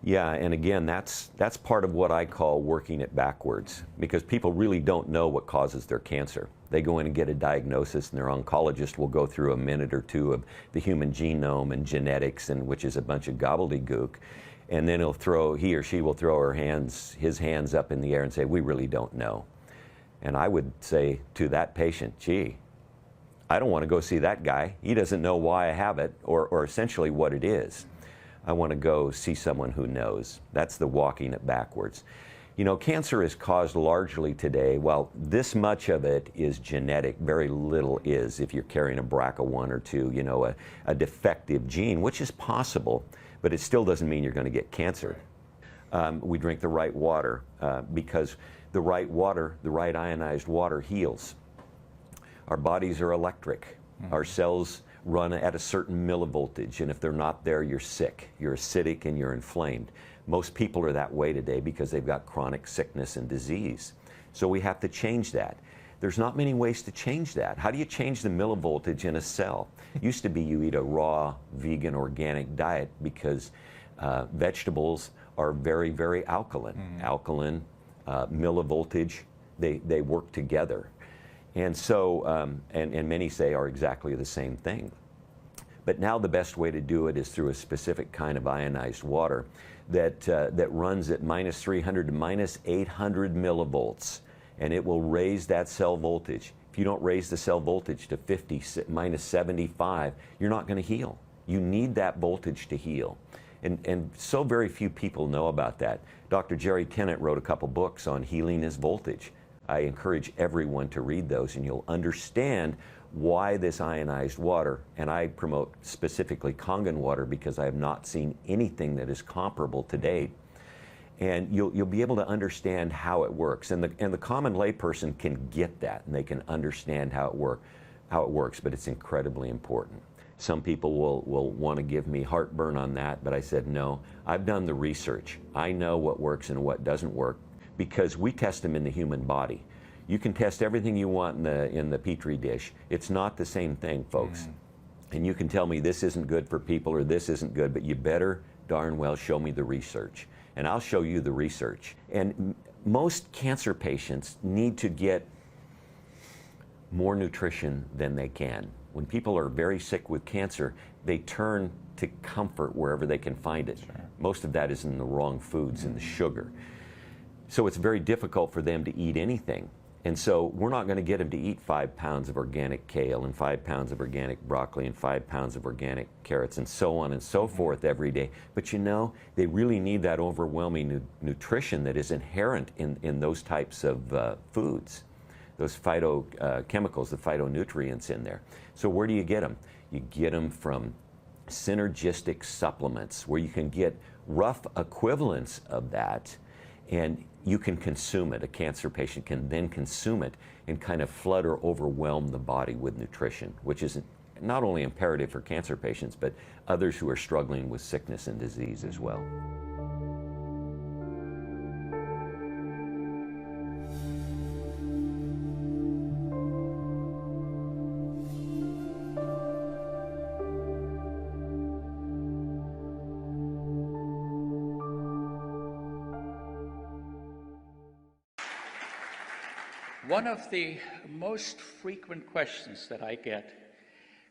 Yeah, and again, that's part of what I call working it backwards, because people really don't know what causes their cancer. They go in and get a diagnosis, and their oncologist will go through a minute or two of the human genome and genetics, and which is a bunch of gobbledygook, and then he or she will throw his hands up in the air and say, "We really don't know." And I would say to that patient, "Gee, I don't want to go see that guy. He doesn't know why I have it, or essentially what it is. I want to go see someone who knows." That's the walking it backwards. You know, cancer is caused largely today, well, this much of it is genetic, very little is. If you're carrying a BRCA1 or 2, you know, a defective gene, which is possible, but it still doesn't mean you're going to get cancer. We drink the right water because the right water, the right ionized water heals. Our bodies are electric. Our cells run at a certain millivoltage, and if they're not there, you're sick. You're acidic and you're inflamed. Most people are that way today because they've got chronic sickness and disease. So we have to change that. There's not many ways to change that. How do you change the millivoltage in a cell? Used to be you eat a raw, vegan, organic diet because vegetables are very, very alkaline. Alkaline, millivoltage, they work together. And so, and many say are exactly the same thing. But now the best way to do it is through a specific kind of ionized water that runs at -300 to -800 millivolts, and it will raise that cell voltage. If you don't raise the cell voltage to 50, -75, you're not going to heal. You need that voltage to heal. And so very few people know about that. Dr. Jerry Tennant wrote a couple books on healing is voltage. I encourage everyone to read those, and you'll understand why this ionized water, and I promote specifically Kangen water because I have not seen anything that is comparable to date. And you'll be able to understand how it works. And the common layperson can get that, and they can understand how it works, but it's incredibly important. Some people will want to give me heartburn on that, but I said, no, I've done the research. I know what works and what doesn't work, because we test them in the human body. You can test everything you want in the Petri dish. It's not the same thing, folks. And you can tell me this isn't good for people or this isn't good, but you better darn well show me the research. And I'll show you the research. And most cancer patients need to get more nutrition than they can. When people are very sick with cancer, they turn to comfort wherever they can find it. Sure. Most of that is in the wrong foods and the sugar. So it's very difficult for them to eat anything. And so we're not going to get them to eat 5 pounds of organic kale and 5 pounds of organic broccoli and 5 pounds of organic carrots and so on and so forth every day. But you know, they really need that overwhelming nutrition that is inherent in those types of foods, those phytochemicals, the phytonutrients in there. So where do you get them? You get them from synergistic supplements where you can get rough equivalents of that, and you can consume it. A cancer patient can then consume it and kind of flood or overwhelm the body with nutrition, which is not only imperative for cancer patients, but others who are struggling with sickness and disease as well. One of the most frequent questions that I get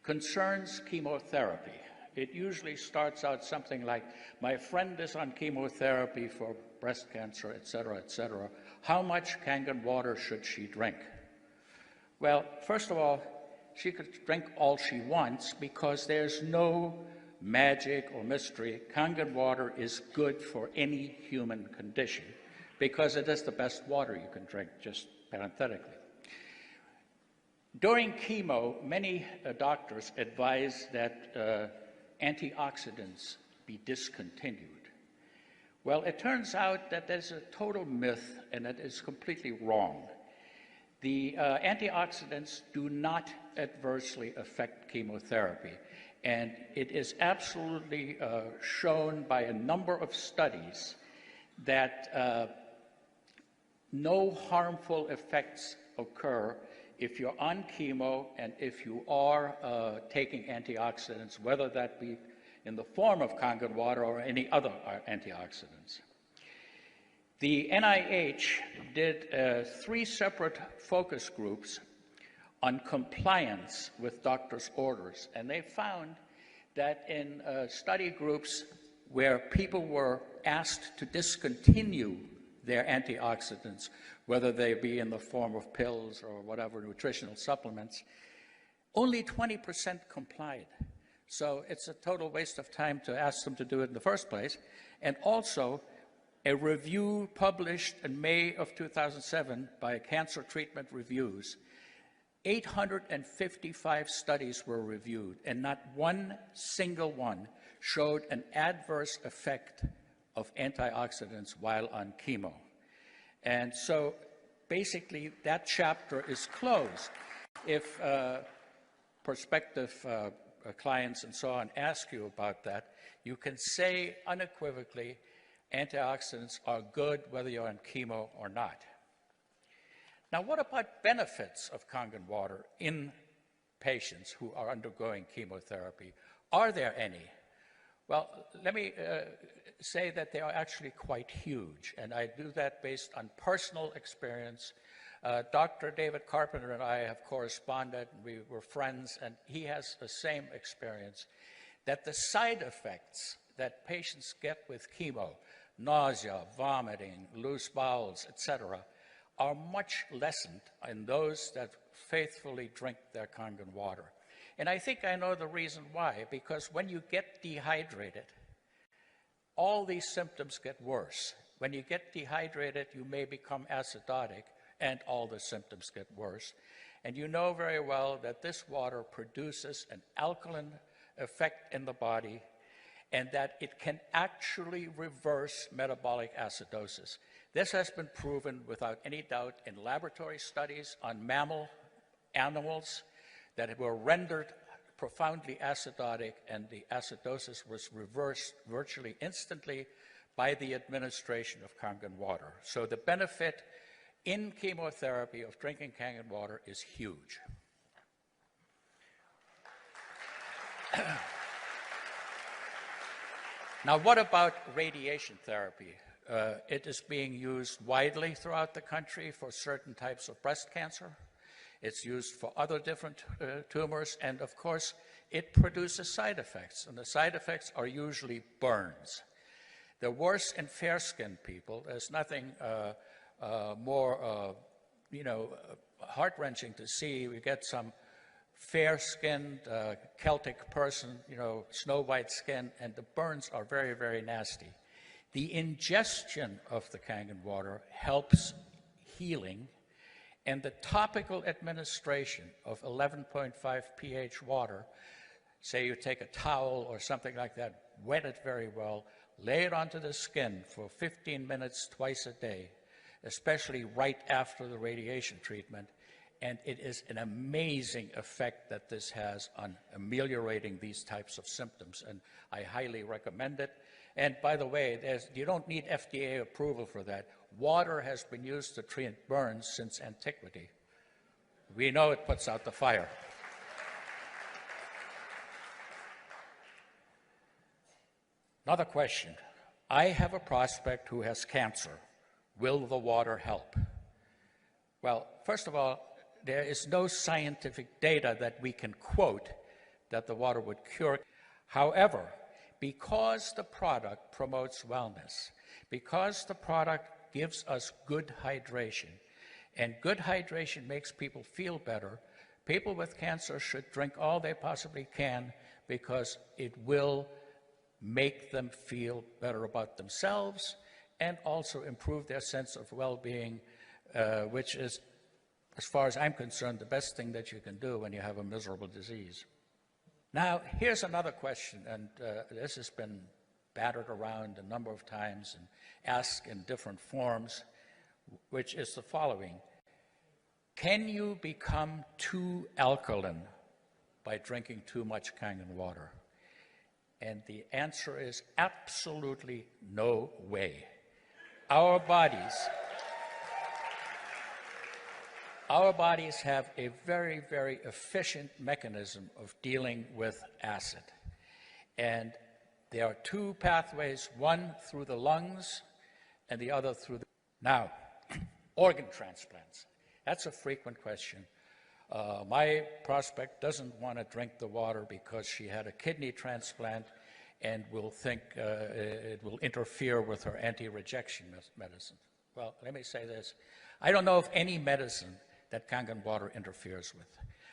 concerns chemotherapy. It usually starts out something like, my friend is on chemotherapy for breast cancer, etc., etc. How much Kangen water should she drink? Well, first of all, she could drink all she wants because there's no magic or mystery. Kangen water is good for any human condition because it is the best water you can drink, just parenthetically. During chemo, many doctors advise that antioxidants be discontinued. Well, it turns out that there's a total myth, and that is completely wrong. The antioxidants do not adversely affect chemotherapy, and it is absolutely shown by a number of studies that no harmful effects occur if you're on chemo and if you are taking antioxidants, whether that be in the form of Kangen water or any other antioxidants. The NIH did 3 separate focus groups on compliance with doctors' orders, and they found that in study groups where people were asked to discontinue their antioxidants, whether they be in the form of pills or whatever, nutritional supplements, only 20% complied. So it's a total waste of time to ask them to do it in the first place. And also, a review published in May of 2007 by Cancer Treatment Reviews, 855 studies were reviewed, and not one single one showed an adverse effect of antioxidants while on chemo. And so basically that chapter is closed. If prospective clients and so on ask you about that, you can say unequivocally, antioxidants are good whether you're on chemo or not. Now, what about benefits of Kangen water in patients who are undergoing chemotherapy? Are there any? Well, let me say that they are actually quite huge, and I do that based on personal experience. Dr. David Carpenter and I have corresponded, and we were friends, and he has the same experience, that the side effects that patients get with chemo, nausea, vomiting, loose bowels, etc., are much lessened in those that faithfully drink their Kangen water. And I think I know the reason why, because when you get dehydrated, all these symptoms get worse. When you get dehydrated, you may become acidotic, and all the symptoms get worse. And you know very well that this water produces an alkaline effect in the body, and that it can actually reverse metabolic acidosis. This has been proven without any doubt in laboratory studies on mammal animals that were rendered profoundly acidotic, and the acidosis was reversed virtually instantly by the administration of Kangen water. So the benefit in chemotherapy of drinking Kangen water is huge. Now, what about radiation therapy? It is being used widely throughout the country for certain types of breast cancer. It's used for other different tumors, and of course, it produces side effects, and the side effects are usually burns. They're worse in fair-skinned people. There's nothing more, heart-wrenching to see. We get some fair-skinned Celtic person, snow-white skin, and the burns are very, very nasty. The ingestion of the Kangen water helps healing, and the topical administration of 11.5 pH water, say you take a towel or something like that, wet it very well, lay it onto the skin for 15 minutes twice a day, especially right after the radiation treatment, and it is an amazing effect that this has on ameliorating these types of symptoms, and I highly recommend it. And by the way, you don't need FDA approval for that. Water has been used to treat burns since antiquity. We know it puts out the fire. Another question. I have a prospect who has cancer. Will the water help? Well, first of all, there is no scientific data that we can quote that the water would cure. However, because the product promotes wellness, because the product gives us good hydration, and good hydration makes people feel better, people with cancer should drink all they possibly can, because it will make them feel better about themselves and also improve their sense of well-being, which is, as far as I'm concerned, the best thing that you can do when you have a miserable disease. Now, here's another question, and this has been battered around a number of times and asked in different forms, which is the following. Can you become too alkaline by drinking too much Kangen water? And the answer is absolutely no way. Our bodies have a very, very efficient mechanism of dealing with acid. And There are two pathways, one through the lungs and the other through the... Now, organ transplants. That's a frequent question. My prospect doesn't want to drink the water because she had a kidney transplant and will think it will interfere with her anti-rejection medicine. Well, let me say this. I don't know of any medicine that Kangen water interferes with.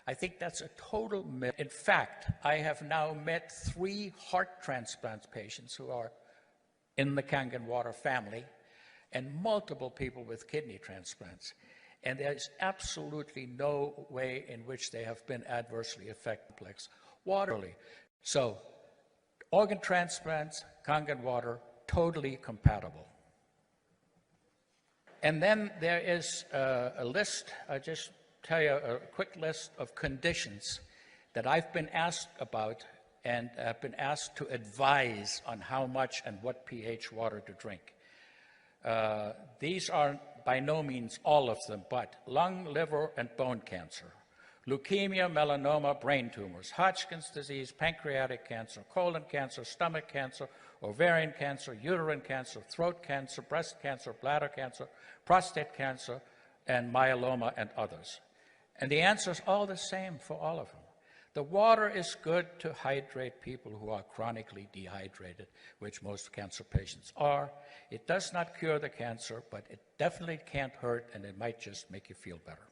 I think that's a total myth. In fact, I have now met 3 heart transplant patients who are in the Kangen water family and multiple people with kidney transplants. And there's absolutely no way in which they have been adversely affected. Water. So, organ transplants, Kangen water, totally compatible. And then there is a list, I just tell you a quick list of conditions that I've been asked about and have been asked to advise on how much and what pH water to drink. These are by no means all of them, but lung, liver, and bone cancer, leukemia, melanoma, brain tumors, Hodgkin's disease, pancreatic cancer, colon cancer, stomach cancer, ovarian cancer, uterine cancer, throat cancer, breast cancer, bladder cancer, prostate cancer, and myeloma, and others. And the answer is all the same for all of them. The water is good to hydrate people who are chronically dehydrated, which most cancer patients are. It does not cure the cancer, but it definitely can't hurt, and it might just make you feel better.